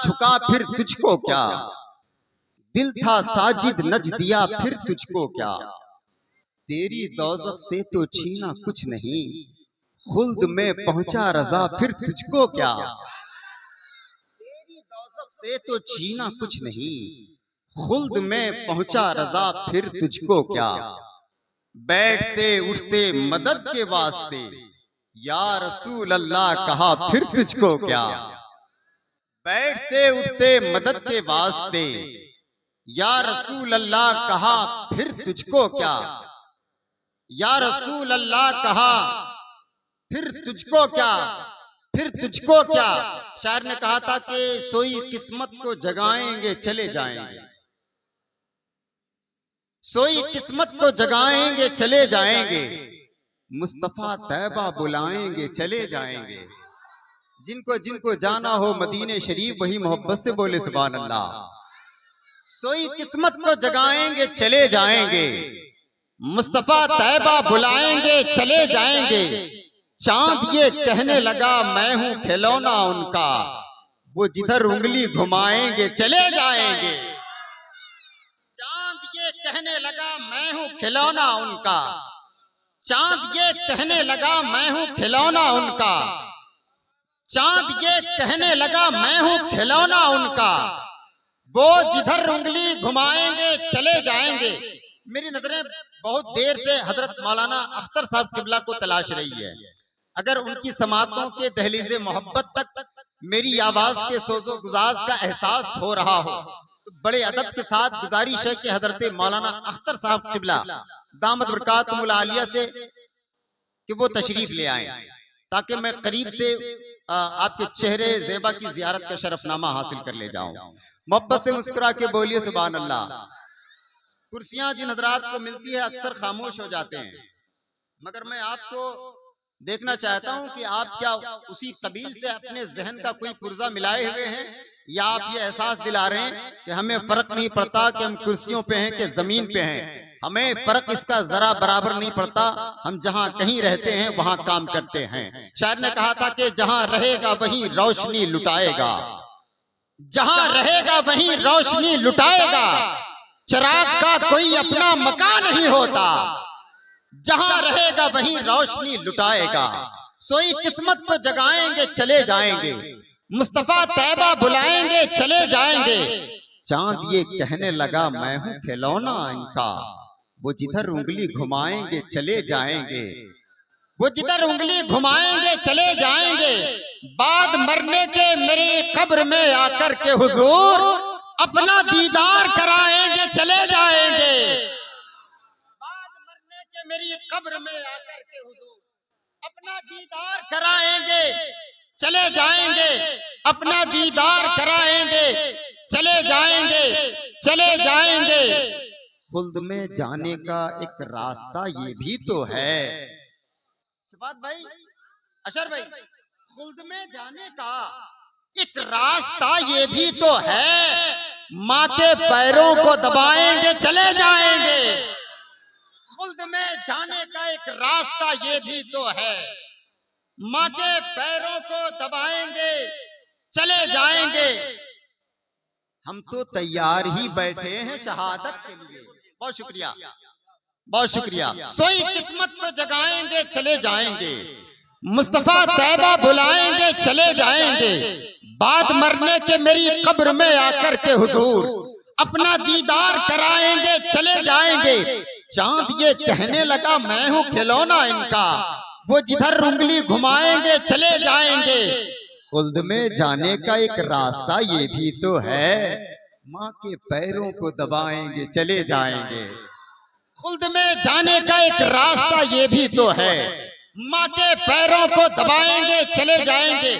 झुका फिर तुझको क्या, दिल था साजिद नच दिया फिर तुझको क्या, तेरी दौज़ख से तो छीना कुछ नहीं, खुल्द में पहुंचा रज़ा फिर तुझको क्या, तेरी दौज़ख से तो छीना कुछ नहीं, खुल्द में पहुंचा रज़ा फिर तुझको क्या, बैठते उठते मदद के वास्ते या रसूल अल्लाह कहा फिर तुझको क्या, बैठते उठते मदद के वास्ते या रसूल अल्लाह कहा फिर तुझको क्या, या रसूल अल्लाह कहा फिर तुझको क्या, फिर तुझको क्या। शायर ने कहा था कि सोई किस्मत को जगाएंगे चले जाएंगे, सोई किस्मत को जगाएंगे चले जाएंगे, मुस्तफा तैबा बुलाएंगे चले जाएंगे। जिनको जिनको जाना हो मदीने शरीफ वही मोहब्बत से बोले सुभान अल्लाह। सोई किस्मत को जगाएंगे चले जाएंगे, मुस्तफा तैबा बुलाएंगे चले जाएंगे। चांद ये कहने लगा मैं हूं खिलौना उनका, वो जिधर उंगली घुमाएंगे चले जाएंगे। चांद ये कहने लगा मैं हूं खिलौना उनका, चांद ये कहने लगा मैं हूं खिलौना उनका, चांद ये कहने लगा मैं हूं खिलौना उनका, वो जिधर उंगली घुमाएंगे चले जाएंगे। मेरी नजरें बहुत देर से हजरत मौलाना अख्तर साहब किबला को तलाश रही है। अगर उनकी समातों के दहलीज़े मोहब्बत तक मेरी आवाज के सोजो गुजाज का एहसास हो रहा हो तो बड़े अदब के साथ गुजारिश है कि हजरत मौलाना अख्तर साहब किबला दामद बरकातुहुल आलिया से कि वो तशरीफ ले आए ताकि मैं करीब से आपके चेहरे ज़ेबा की जियारत का शरफनामा हासिल कर ले जाऊं। मोहब्बत से मुस्कुरा के बोलिए सुभान अल्लाह। कुर्सियां जिन हजरात को मिलती है अक्सर खामोश हो जाते हैं, मगर मैं आपको देखना चाहता हूं कि आप क्या उसी कबील से अपने जहन का कोई पुर्जा मिलाए हुए हैं या आप ये एहसास दिला रहे हैं कि हमें फर्क नहीं पड़ता कि हम कुर्सियों पे हैं कि जमीन पे हैं, हमें फर्क इसका जरा बराबर नहीं पड़ता, हम जहां कहीं रहते हैं वहां काम करते हैं। शायर ने कहा था कि जहां रहेगा वहीं रोशनी लुटाएगा, जहां रहेगा वहीं रोशनी लुटाएगा, चिराग का कोई अपना मकान नहीं होता, जहां रहेगा वहीं रोशनी लुटाएगा। सोई किस्मत को जगाएंगे चले जाएंगे, मुस्तफा तैबा बुलाएंगे चले जाएंगे। चांद ये कहने लगा मैं हूं खिलौना इनका, वो जिधर उंगली घुमाएंगे चले जाएंगे, वो जिधर उंगली घुमाएंगे चले जाएंगे। बाद मरने के मेरी कब्र में आकर के हुजूर अपना दीदार कराएंगे चले जाएंगे, बाद मरने के मेरी कब्र में आकर के हुजूर अपना दीदार कराएंगे चले जाएंगे, अपना दीदार कराएंगे चले जाएंगे, चले जाएंगे। खुल्द में जाने का एक रास्ता ये भी तो है, शफात भाई, अशर भाई, खुल्द में जाने का एक रास्ता ये भी तो है, माँ के पैरों को दबाएंगे चले जाएंगे। खुल्द में जाने का एक रास्ता ये भी तो है, माँ के पैरों को दबाएंगे चले जाएंगे। हम तो तैयार ही बैठे हैं शहादत के लिए। बहुत शुक्रिया, बहुत शुक्रिया। सोई किस्मत को जगाएंगे चले जाएंगे, मुस्तफा तैबा बुलाएंगे चले जाएंगे। बाद मरने के मेरी कब्र में आकर के हुजूर अपना दीदार कराएंगे चले जाएंगे। चांद ये कहने लगा मैं हूं खिलौना इनका, वो जिधर उंगली घुमाएंगे चले जाएंगे। खुल्द में जाने का एक रास्ता ये भी तो है, माँ के पैरों को दबाएंगे चले जाएंगे। खुल्द में जाने का एक रास्ता ये भी तो है, माँ के पैरों को दबाएंगे चले जाएंगे।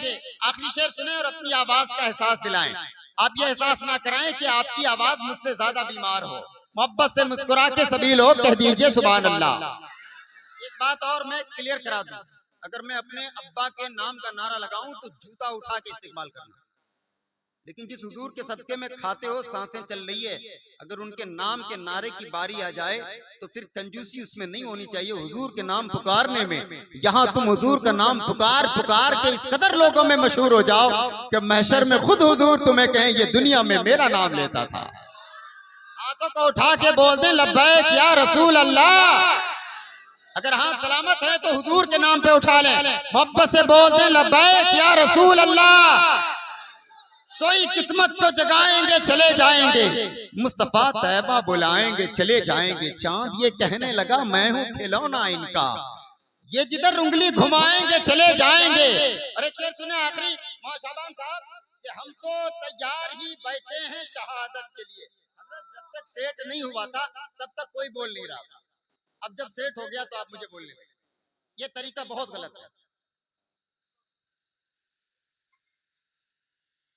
आखिरी शेर सुने और अपनी आवाज का एहसास दिलाएं। आप ये एहसास ना कराएं कि आपकी आवाज मुझसे ज्यादा बीमार हो। मोहब्बत से मुस्कुरा के सभी लोग कह दीजिए सुभान अल्लाह। एक बात और मैं क्लियर करा दूं, अगर मैं अपने अब्बा के नाम का नारा लगाऊं तो जूता उठा के इस्तेमाल करना। लेकिन जिस हुजूर के सदके में खाते हो, सांसें चल रही है, अगर उनके नाम के नारे की बारी आ जाए तो फिर कंजूसी उसमें नहीं होनी चाहिए। हुजूर के नाम पुकारने में, यहाँ तुम हुजूर का नाम पुकार पुकार के इस कदर लोगों में मशहूर हो जाओ कि महशर में खुद हुजूर तुम्हें कहें ये दुनिया में मेरा नाम लेता था। हाथों को उठा के बोल दे लब्बैक या रसूल अल्लाह। अगर हाथ सलामत है तो हुजूर के नाम पे उठा लें, मोहब्बत से बोल दे लब्बैक या रसूल अल्लाह। सोई किस्मत को जगाएंगे चले जाएंगे, मुस्तफा तैयबा बुलाएंगे चले जाएंगे। चांद ये कहने लगा मैं हूँ खिलौना इनका, ये जिधर उंगली घुमाएंगे चले जाएंगे। अरे शेर सुने आखिरी शाबान साहब कि हम तो तैयार ही बैठे हैं शहादत के लिए। जब तक सेट नहीं हुआ था तब तक कोई बोल नहीं रहा था, अब जब सेट हो गया तो आप मुझे बोलने लगे। ये तरीका बहुत गलत है,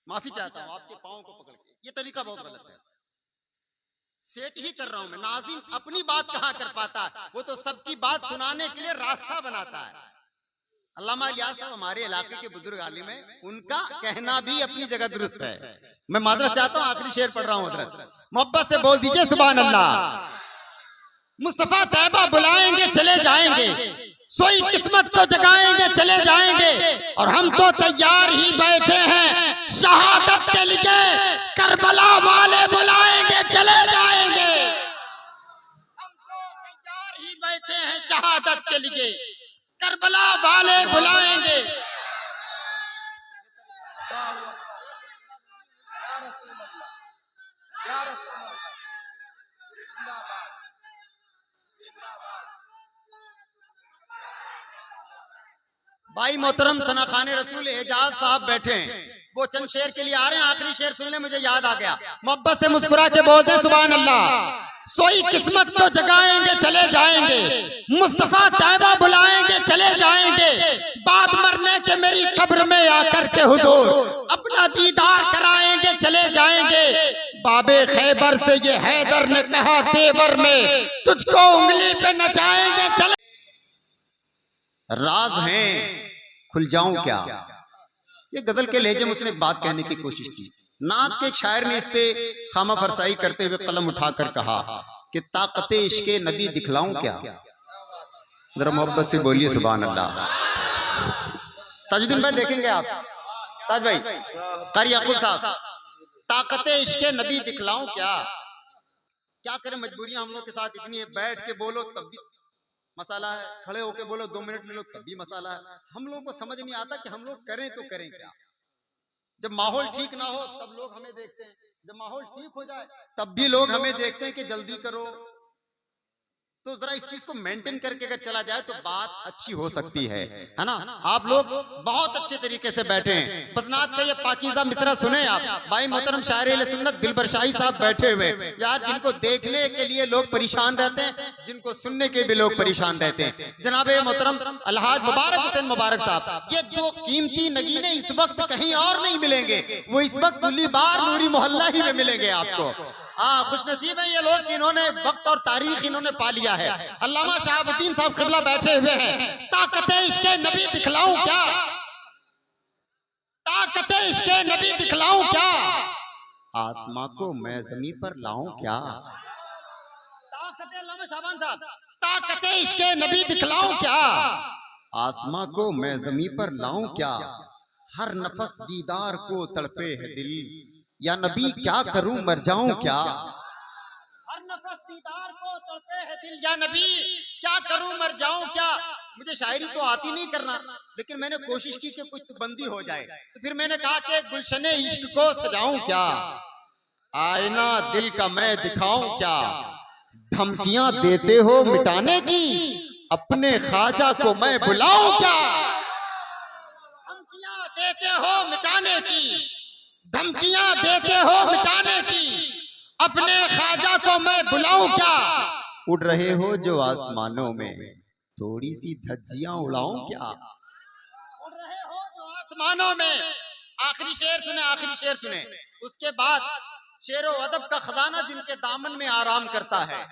माफी चाहता हूं आपके पांव को पकड़ के, ये तरीका बहुत गलत है। सेट ही कर रहा हूं मैं। नाज़िम अपनी बात कहाँ कर पाता, वो तो सबकी बात सुनाने के लिए रास्ता बनाता है। अल्लामा इलियास साहब हमारे इलाके के बुजुर्ग आलिम हैं, उनका कहना भी अपनी जगह दुरुस्त है। मैं मादरत चाहता हूं, आखिरी शेर पढ़ रहा हूं हजरत, मोहब्बत से बोल दीजिए सुभान अल्लाह। मुस्तफा तैयबा बुलाएंगे चले जाएंगे, सोई किस्मत को जगाएंगे चले जाएंगे, और हम तो तैयार ही बैठे हैं शहादत के लिए। करबला वाले बुलाएंगे चले जाएंगे, हम तो तैयार ही बैठे हैं शहादत के लिए। करबला वाले बुलाएंगे। भाई मोहतरम सना खाने रसूल एजाज साहब बैठे हैं, वो चंद शेर के लिए आ रहे हैं। आखिरी शेर सुन ले, मुझे याद आ गया। मोहब्बत से मुस्कुरा के बोलते हैं सुभान अल्लाह। सोई किस्मत को जगाएंगे चले जाएंगे, मुस्तफा तैयबा बुलाएंगे चले जाएंगे। बात मरने के मेरी कब्र में आकर के हुजूर अपना दीदार कराएंगे चले जाएंगे। बाबे खैबर से ये हैदर ने कहा तेवर में, तुझको उंगली पे नचाएंगे चले। राज हैं खुल जाऊं क्या, ये गजल के लहजे में उसने एक बात कहने की कोशिश की। नात के एक शायर ने इस पे खामा फरसाई करते हुए कलम उठाकर कहा कि ताकते इश्के नबी दिखलाऊं क्या। जरा मोहब्बत से बोलिए सुभान अल्लाह। ताजुद्दीन भाई देखेंगे आप, ताज भाई, कारी याकूब साहब, ताकते इश्के नबी दिखलाऊं क्या। क्या करें, मजबूरियां हम लोग के साथ इतनी है, बैठ के बोलो तब भी मसाला है, खड़े होके बोलो 2 मिनट ले लो तब भी मसाला है। हम लोगों को समझ नहीं आता कि हम लोग करें तो करें क्या। जब माहौल ठीक ना हो तब लोग हमें देखते हैं, जब माहौल ठीक हो जाए तब भी लोग हमें देखते हैं कि जल्दी करो। तो जरा इस चीज को मेंटेन करके अगर चला जाए तो बात अच्छी हो सकती है ना। आप लोग बहुत अच्छे तरीके से बैठे हैं, बस नात का ये पाकीज़ा मिसरा सुने आप। भाई मोहतरम शायर सुन्नत दिलबर शाही साहब बैठे हुए यार, जिनको देखने के लिए लोग परेशान रहते हैं, जिनको सुनने के भी लोग परेशान रहते हैं। जनाबे मोहतरम अलहाज मुबारक हुसैन मुबारक साहब, ये दो कीमती नगीने इस वक्त कहीं और नहीं मिलेंगे, वो इस वक्त गुलीबार नूरी मोहल्ला ही में मिलेंगे आपको। खुश नसीब है ये लोग जिन्होंने वक्त और तारीख इन्होंने पा लिया है। अल्लामा शहाबुद्दीन साहब क़िबला बैठे हुए हैं। ताकते इश्के नबी दिखलाऊं क्या, ताकते इश्के नबी दिखलाऊं क्या, आसमां को मैं ज़मीं पर लाऊं क्या। ताकते अल्लामा शाबान साहब, ताकते इश्के नबी दिखलाऊं क्या, आसमां को मैं ज़मीं पर लाऊं क्या। हर नफस दीदार को तड़पे है दिल, या नबी क्या करूं मर जाऊं क्या। हर नफस दीदार को तड़पे है दिल, या नबी क्या करूं मर जाऊं क्या। मुझे शायरी तो आती नहीं करना, लेकिन मैंने कोशिश की कि कुछ तुकबंदी हो जाए, तो फिर मैंने कहा कि गुलशने इश्क को सजाऊं क्या, आईना दिल का मैं दिखाऊं क्या। धमकियां देते हो मिटाने की, अपने ख्वाजा को मैं बुलाऊं क्या। धमकियां देते हो मिटाने की, धमकियां देते हो मिटाने की, अपने ख्वाजा को मैं बुलाऊं क्या। उड़ रहे हो जो आसमानों में, थोड़ी सी धज्जियां उड़ाऊं क्या। उड़ रहे हो जो आसमानों में। आखिरी शेर सुने, आखिरी शेर सुने, उसके बाद शेर व अदब का खजाना जिनके दामन में आराम करता है,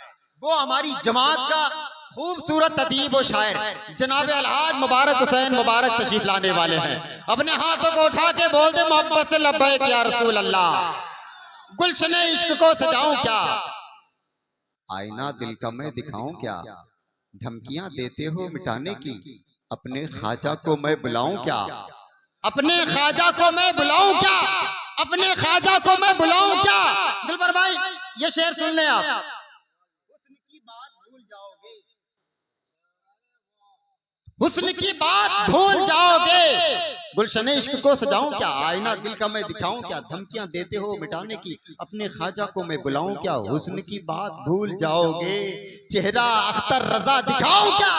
वो हमारी जमात का खूबसूरत अदीब और शायर जनाब अलहाज मुबारक हुसैन मुबारक तशरीफ लाने वाले हैं। अपने हाथों को उठा के बोल दे मोहब्बत से लब्बैक या रसूल अल्लाह। गुलशन इश्क को सजाऊं क्या, आईना दिल का मैं दिखाऊं क्या, धमकियां देते हो मिटाने की, अपने ख्वाजा को मैं बुलाऊं क्या, अपने ख्वाजा को मैं बुलाऊं क्या, अपने ख्वाजा को मैं बुलाऊं क्या। दिलबर भाई ये शेर सुन ले आप। हुस्न की बात भूल जाओगे, हुस्न की बात भूल जाओगे, गुलशन इश्क को सजाऊं क्या, आईना दिल का मैं दिखाऊं क्या, धमकियां देते हो मिटाने की, अपने ख्वाजा को मैं बुलाऊं क्या। हुस्न की बात भूल जाओगे, चेहरा अख्तर रजा दिखाऊं क्या,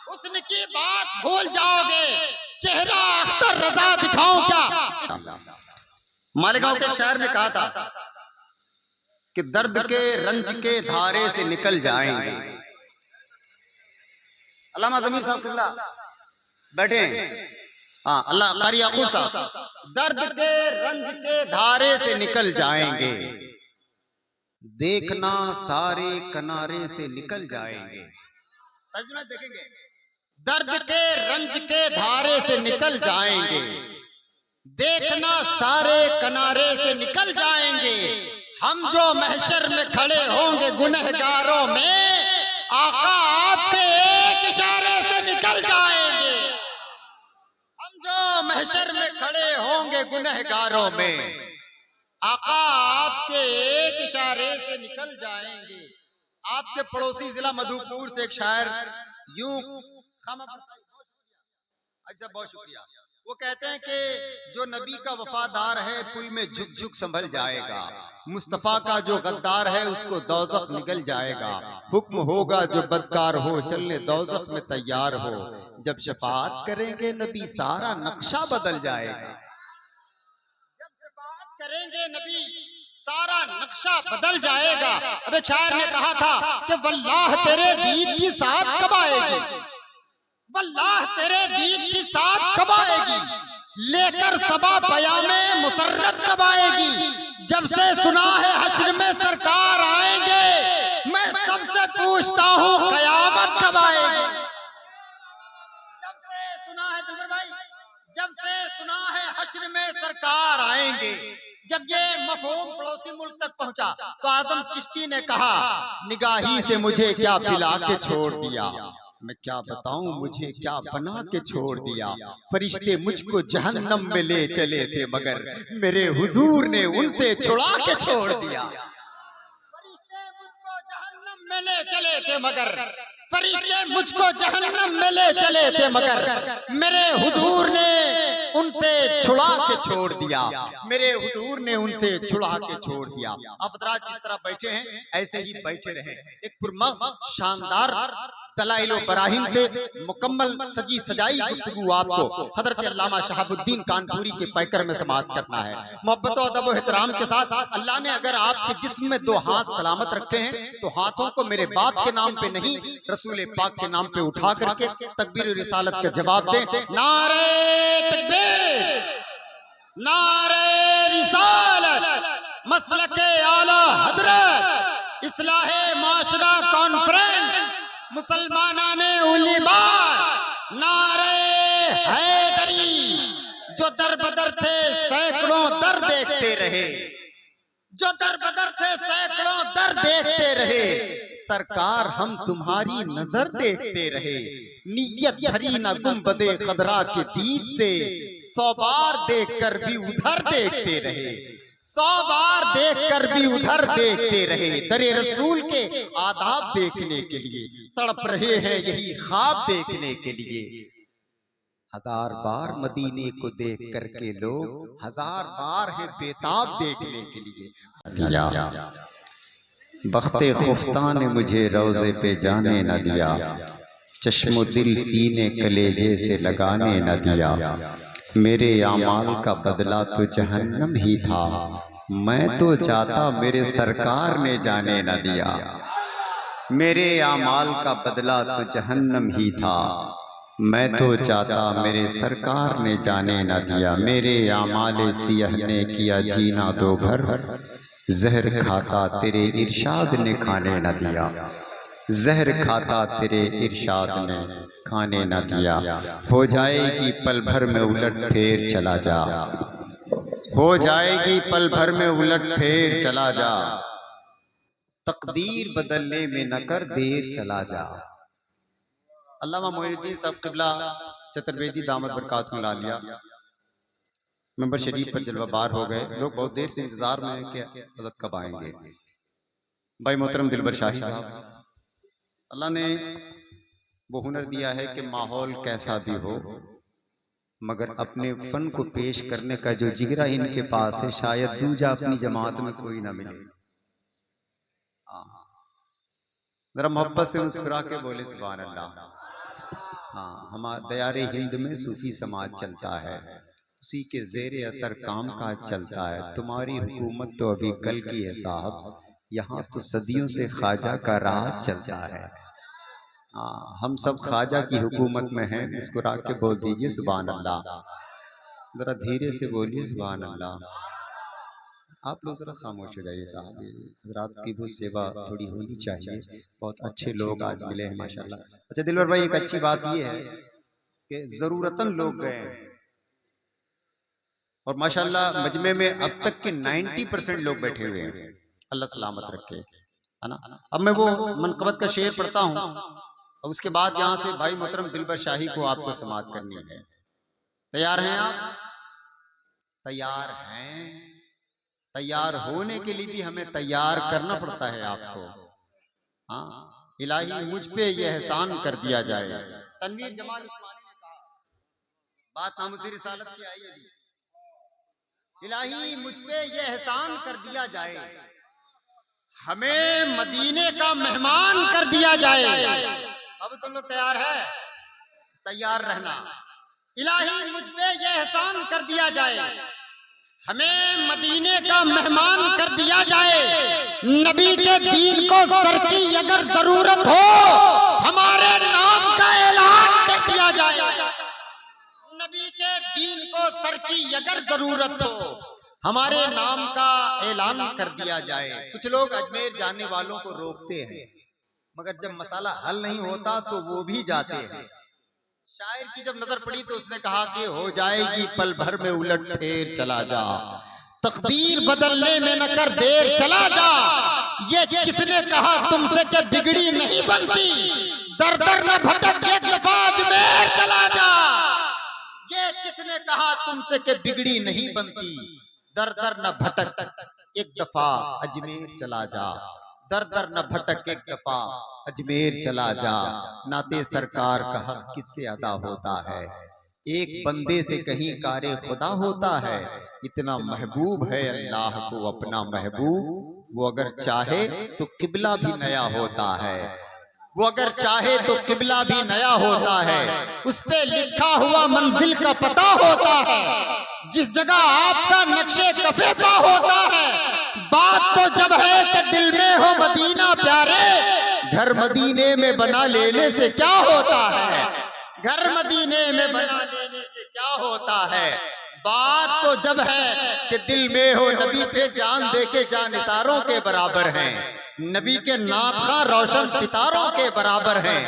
हुस्न की बात भूल जाओगे, चेहरा अख्तर रजा दिखाऊं क्या। मालेगांव के शायर ने कहा था कि दर्द के रंज के धारे से निकल जाएंगे। अल्लामा ज़मीर साहब किल्ला बैठे हैं। हाँ, अल्लाह कारी याकूब साहब, दर्द के रंज के धारे से निकल जाएंगे, देखना सारे किनारे से निकल जाएंगे। तर्जुमा देखेंगे, दर्द के रंज के धारे से निकल जाएंगे, देखना सारे किनारे से निकल जाएंगे, हम जो महशर में खड़े होंगे गुनहगारों में, आका आपके एक इशारे से निकल जाएंगे, हम जो महशर में खड़े होंगे गुनहगारों में, आका आपके एक इशारे से निकल जाएंगे। आपके पड़ोसी जिला मधुपुर से एक शायर यूं अच्छा बहुत शुक्रिया, वो कहते हैं कि जो नबी का वफादार है पुल में झुक झुक संभल जाएगा, मुस्तफा का जो गद्दार है उसको दौज़ख निकल जाएगा, हुक्म होगा जो बदकार हो चलने दौज़ख में तैयार हो, जब शफाअत करेंगे नबी सारा नक्शा बदल जाएगा, जब शफाअत करेंगे नबी सारा नक्शा बदल जाएगा। अबे शायर ने कहा था कि वल्लाह तेरे दीद की साथ कब आएगी, वल्लाह तेरे दीद की साथ कब आएगी, लेकर सबा बया में मुसर्रत कब आएगी, जब से सुना है हश्र में सरकार आएंगे, मैं सबसे पूछता हूँ कयामत कब आएगी। जब से सुना है दिलबर भाई, जब से सुना है हश्र में सरकार आएंगे। जब ये मफहूम पड़ोसी मुल्क तक पहुंचा तो आजम चिश्ती ने कहा, निगाही से मुझे क्या पिला के छोड़ दिया, मैं क्या बताऊं मुझे क्या बना के छोड़ दिया, फरिश्ते मुझको जहन्नम में ले चले थे मगर मेरे हुजूर ने उनसे छुड़ा के छोड़ दिया, फरिश्ते मुझको जहन्नम में ले चले थे मगर, फरिश्ते मुझको जहन्नम में ले चले थे मगर मेरे हुजूर ने उनसे छुड़ा के छोड़ दिया, मेरे हुजूर ने उनसे छुड़ा के छोड़ दिया। आप हज़रात जिस तरह बैठे हैं ऐसे ही बैठे रहें। एक पुरमज़ शानदार दलाइल व बराहीन से मुकम्मल सजी सजाई गुफ्तगू आपको हजरत अल्लामा शहाबुद्दीन कानपुरी के पैकर में समाअत करना है। मोहब्बत और अदब व एहतराम के साथ अल्लाह ने अगर आपके जिस्म में दो हाथ सलामत रखे हैं तो हाथों को मेरे बाप के नाम पे नहीं रसूल पाक के नाम पे उठा करके तकबीर रिसालत का जवाब दें। नारे तकबीर, नारे रिसालत, मसलके आला हजरत, इस्लाहे माशरा कॉन्फ्रेंस, मुसलमानाने उलिमार, नारे हैदरी। जो दर बदर थे सैकड़ों दर देखते रहे, जो दर बदर थे सैकड़ों दर देखते रहे, सरकार हम तुम्हारी नजर देखते रहे, नियत भरी न गुंबदे खदरा के दीद से 100 बार देखकर भी उधर देखते रहे, 100 बार देखकर भी उधर देखते रहे, दरे रसूल के आदाब देखने के लिए तड़प रहे हैं यही ख्वाब देखने के लिए। 1000 बार मदीने को देख करके लोग 1000 बार है बेताब देखने के लिए। बख्ते खुफ्ता ने मुझे रोज़े पे जाने न दिया, चश्मो दिल सीने कलेजे से लगाने न दिया, मेरे आमाल का बदला तो जहन्नम ही था, मैं तो चाहता मेरे सरकार ने जाने न दिया, मेरे आमाल का बदला तो जहन्नम ही था, मैं तो चाहता मेरे सरकार ने जाने न दिया, मेरे आमाल सियह ने किया जीना दो भर, जहर खाता तेरे इरशाद ने खाने न दिया। जहर खाता तेरे इरशाद ने खाने न दिया। हो जाएगी पल भर में उलट फेर चला जा, हो जाएगी पल भर में उलट फेर चला जा, तकदीर बदलने में न कर देर चला जा। अल्लामा मोइनुद्दीन साहब क़िबला चतुर्वेदी दामद बरकातुहु आलिया मेंबर शरीफ पर जलवाबार हो गए। लोग बहुत देर से इंतजार में हैं कि हज़रत कब आएंगे। भाई मोहतरम दिलबर शाही साहब, अल्लाह ने वो हुनर दिया है कि माहौल कैसा भी हो मगर अपने फन को पेश करने का जो जिगरा इनके पास है शायद दूजा अपनी जमात में कोई ना मिले। जरा मोहब्बत से मुस्कुरा के बोले सुभान अल्लाह। हाँ, हमारे दयारे हिंद में सूफी समाज चलता है, उसी के जेरे असर काम काज चलता है। तुम्हारी हुकूमत तो अभी कल की है साहब, यहाँ तो सदियों से ख्वाजा का राज चलता है। हाँ, हम सब ख्वाजा की हुकूमत में हैं। मुस्कुरा के बोल दीजिए सुभान अल्लाह। जरा धीरे से बोलिए सुभान अल्लाह। आप लोग जरा खामोश हो जाइए साहब, हजरात की भी सेवा थोड़ी होनी चाहिए। बहुत अच्छे लोग आज मिले हैं माशाल्लाह। अच्छा दिलवर भाई, एक अच्छी बात ये है कि जरूरतन लोग गए हैं और माशाल्लाह मजमे में अब तक के 90% लोग बैठे हुए हैं। अल्लाह सलामत रखे, है ना। अब मैं वो मनकबत का शेर पढ़ता हूँ और उसके बाद यहाँ से भाई मोहतरम दिलबर शाही को आपको समाअत करनी है। तैयार हैं आप? तैयार हैं? तैयार होने के लिए भी हमें तैयार करना पड़ता है आपको। हाँ, इलाही मुझ पे ये एहसान कर दिया जाए। तनवीर जमाल उस्मानी ने कहा, बात नामुज़ रिसालत की आई है, इलाही मुझ पे ये एहसान कर दिया जाए, हमें मदीने का मेहमान कर दिया जाए। अब तुम लोग तैयार है? तैयार रहना। इलाही मुझ पे ये एहसान कर दिया जाए, हमें मदीने का मेहमान कर दिया जाए। नबी के दीन को सर की अगर जरूरत हो हमारे नाम का ऐलान कर दिया जाए। नबी के दीन को सर की अगर जरूरत हो हमारे नाम का ऐलान कर दिया जाए। कुछ लोग अजमेर जाने वालों को रोकते हैं मगर जब मसाला हल नहीं होता तो वो भी जाते हैं। शायर की जब नजर पड़ी तो उसने कहा कि हो जाएगी पल भर में उलट फेर चला जा, तकदीर बदलने में न कर देर चला जा। ये किसने कहा तुमसे कि बिगड़ी नहीं बनती, दर दर न भटक एक दफा अजमेर चला जा। ये किसने कहा तुमसे कि बिगड़ी नहीं बनती, दर दर न भटक एक दफा अजमेर चला जा, दर दर न भटक एक दफा अजमेर चला जा। नाते सरकार का हक किससे अदा होता है, एक बंदे से कहीं कारे खुदा होता है। इतना महबूब है अल्लाह को अपना महबूब, वो अगर चाहे तो किबला भी नया होता है, वो अगर चाहे तो किबला भी नया होता है। उस पे लिखा हुआ मंजिल का पता होता है, जिस जगह आपका नक्शे कफे पा होता है। बात तो जब है कि दिल में हो मदीना प्यारे, घर मदीने में बना लेने से क्या होता है, घर मदीने में बना लेने से क्या होता है। बात तो जब है कि दिल में हो नबी पे जान दे के जानिसारों के बराबर हैं, नबी के नात का रोशन सितारों के बराबर हैं।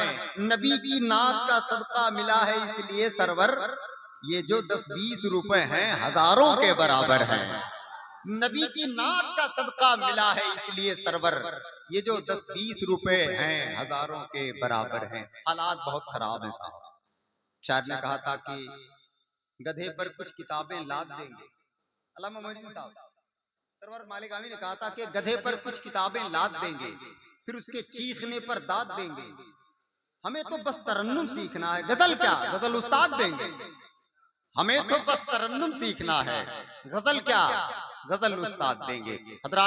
नबी की नात का सदका मिला है इसलिए सरवर, ये जो 10-20 रुपए हैं हजारों के बराबर हैं। नबी की नात का सदका मिला है इसलिए सरवर, ये जो 10-20 रुपए हैं हजारों के बराबर हैं। हालात बहुत खराब हैं साहब। शायर ने कहा था कि गधे पर कुछ किताबें लाद देंगे। अल्लामा मोइनुद्दीन साहब सरवर मालिक आमी ने कहा था कि गधे पर कुछ किताबें लाद देंगे, फिर उसके चीखने पर दाद देंगे। हमें तो बस तरन्नुम सीखना है, गजल क्या गजल उस्ताद देंगे। हमें तो बस तरन्नुम सीखना है, गजल क्या गजल उस्ताद देंगे। हजरात